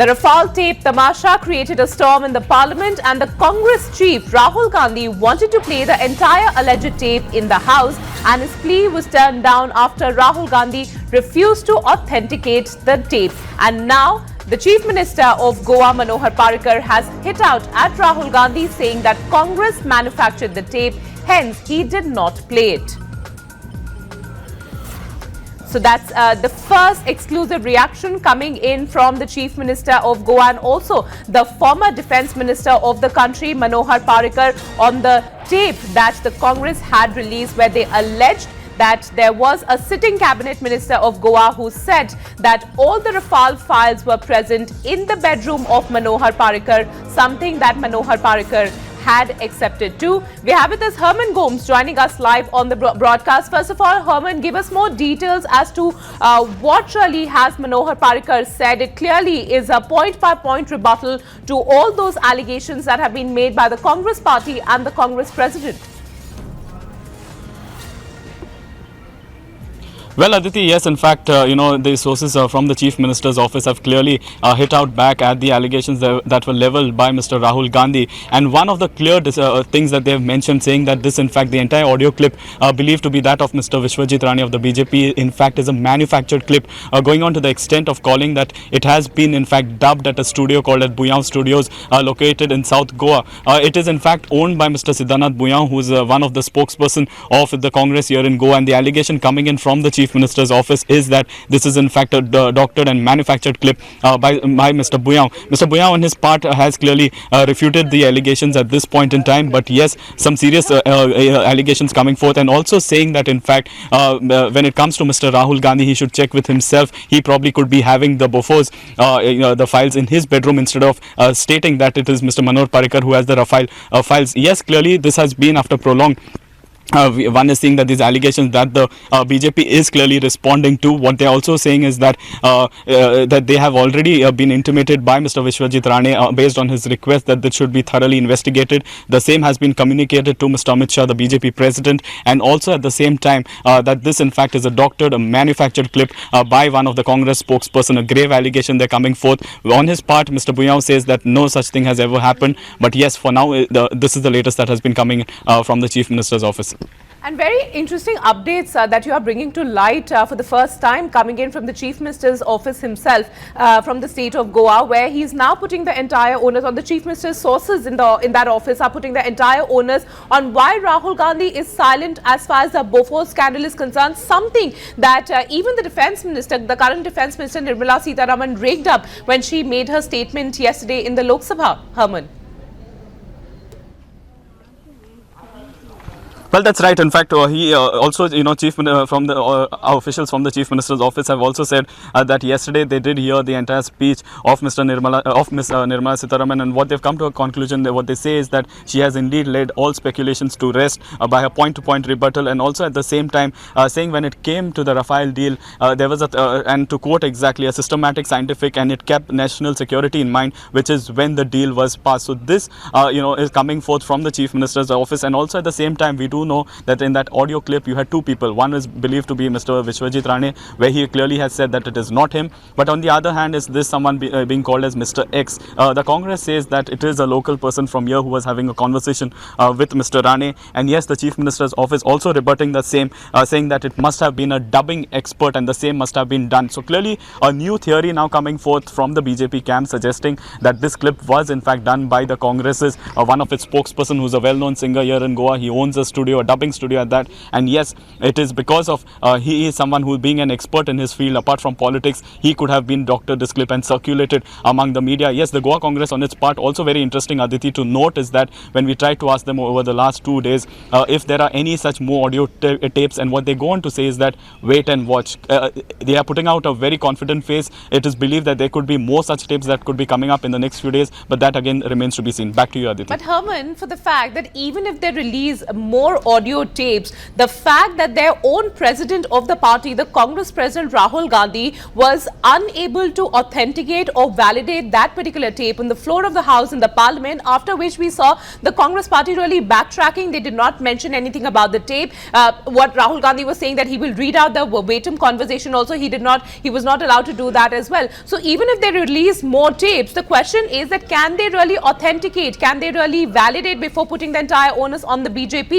The Rafale Tape Tamasha created a storm in the parliament, and the Congress Chief Rahul Gandhi wanted to play the entire alleged tape in the House, and his plea was turned down after Rahul Gandhi refused to authenticate the tape. And now the Chief Minister of Goa Manohar Parrikar has hit out at Rahul Gandhi, saying that Congress manufactured the tape, hence he did not play it. So that's the first exclusive reaction coming in from the Chief Minister of Goa and also the former Defence Minister of the country, Manohar Parrikar, on the tape that the Congress had released, where they alleged that there was a sitting cabinet minister of Goa who said that all the Rafale files were present in the bedroom of Manohar Parrikar, something that Manohar Parrikar had accepted too. We have with us Herman Gomes joining us live on the broadcast. First of all, Herman, give us more details as to what really has Manohar Parrikar said. It clearly is a point-by-point rebuttal to all those allegations that have been made by the Congress party and the Congress president. Well, Aditi, yes, in fact, the sources from the Chief Minister's office have clearly hit out back at the allegations that were leveled by Mr. Rahul Gandhi. And one of the clear things that they have mentioned, saying that this, in fact, the entire audio clip believed to be that of Mr. Vishwajit Rane of the BJP, in fact, is a manufactured clip, going on to the extent of calling that it has been, in fact, dubbed at a studio called at Bhuyan Studios, located in South Goa. It is, in fact, owned by Mr. Siddhanath Bhuyan, who is one of the spokesperson of the Congress here in Goa. And the allegation coming in from the Chief Minister's office is that this is in fact a doctored and manufactured clip by Mr. Bhuyan. Mr. Bhuyan on his part has clearly refuted the allegations at this point in time, but yes, some serious allegations coming forth, and also saying that in fact when it comes to Mr. Rahul Gandhi, he should check with himself. He probably could be having the Bofors, the files in his bedroom, instead of stating that it is Mr. Manohar Parrikar who has the Rafale files. Yes, clearly this has been after prolonged. One is saying that these allegations that the BJP is clearly responding to. What they are also saying is that that they have already been intimated by Mr. Vishwajit Rane based on his request that this should be thoroughly investigated. The same has been communicated to Mr. Amit Shah, the BJP president, and also at the same time that this in fact is a doctored, a manufactured clip by one of the Congress spokesperson. A grave allegation they're coming forth. On his part, Mr. Bhuyan says that no such thing has ever happened. But yes, for now, this is the latest that has been coming from the Chief Minister's office. And very interesting updates that you are bringing to light for the first time, coming in from the Chief Minister's office himself from the state of Goa, where he is now putting the entire onus on the Chief Minister's sources in that office are putting the entire onus on why Rahul Gandhi is silent as far as the Bofors scandal is concerned, something that even the Defence Minister, the current Defence Minister Nirmala Sitharaman, raked up when she made her statement yesterday in the Lok Sabha. Herman. Well, that's right. In fact, he also, Chief from the officials from the Chief Minister's office have also said that yesterday they did hear the entire speech of Ms. Nirmala Sitharaman, and what they've come to a conclusion. What they say is that she has indeed led all speculations to rest by her point-to-point rebuttal, and also at the same time saying when it came to the Rafale deal, there was and to quote exactly, a systematic, scientific, and it kept national security in mind, which is when the deal was passed. So this, is coming forth from the Chief Minister's office, and also at the same time we do know that in that audio clip you had two people. One is believed to be Mr. Vishwajit Rane, where he clearly has said that it is not him. But on the other hand, is this someone being called as Mr. X? The Congress says that it is a local person from here who was having a conversation with Mr. Rane. And yes, the Chief Minister's office also rebutting the same, saying that it must have been a dubbing expert and the same must have been done. So clearly a new theory now coming forth from the BJP camp, suggesting that this clip was in fact done by the Congress's one of its spokesperson, who's a well-known singer here in Goa. He owns a studio, a dubbing studio at that, and yes, it is because of he is someone who, being an expert in his field apart from politics, he could have been doctored this clip and circulated among the media. Yes, the Goa Congress on its part, also very interesting, Aditi, to note is that when we tried to ask them over the last 2 days if there are any such more audio tapes, and what they go on to say is that wait and watch. They are putting out a very confident face. It is believed that there could be more such tapes that could be coming up in the next few days, but that again remains to be seen. Back to you, Aditi. But Herman, for the fact that even if they release more audio tapes. The fact that their own president of the party, the Congress President Rahul Gandhi, was unable to authenticate or validate that particular tape on the floor of the House in the Parliament, after which we saw the Congress party really backtracking. They did not mention anything about the tape. What Rahul Gandhi was saying that he will read out the verbatim conversation also, he was not allowed to do that as well. So even if they release more tapes, the question is that can they really authenticate, can they really validate before putting the entire onus on the BJP?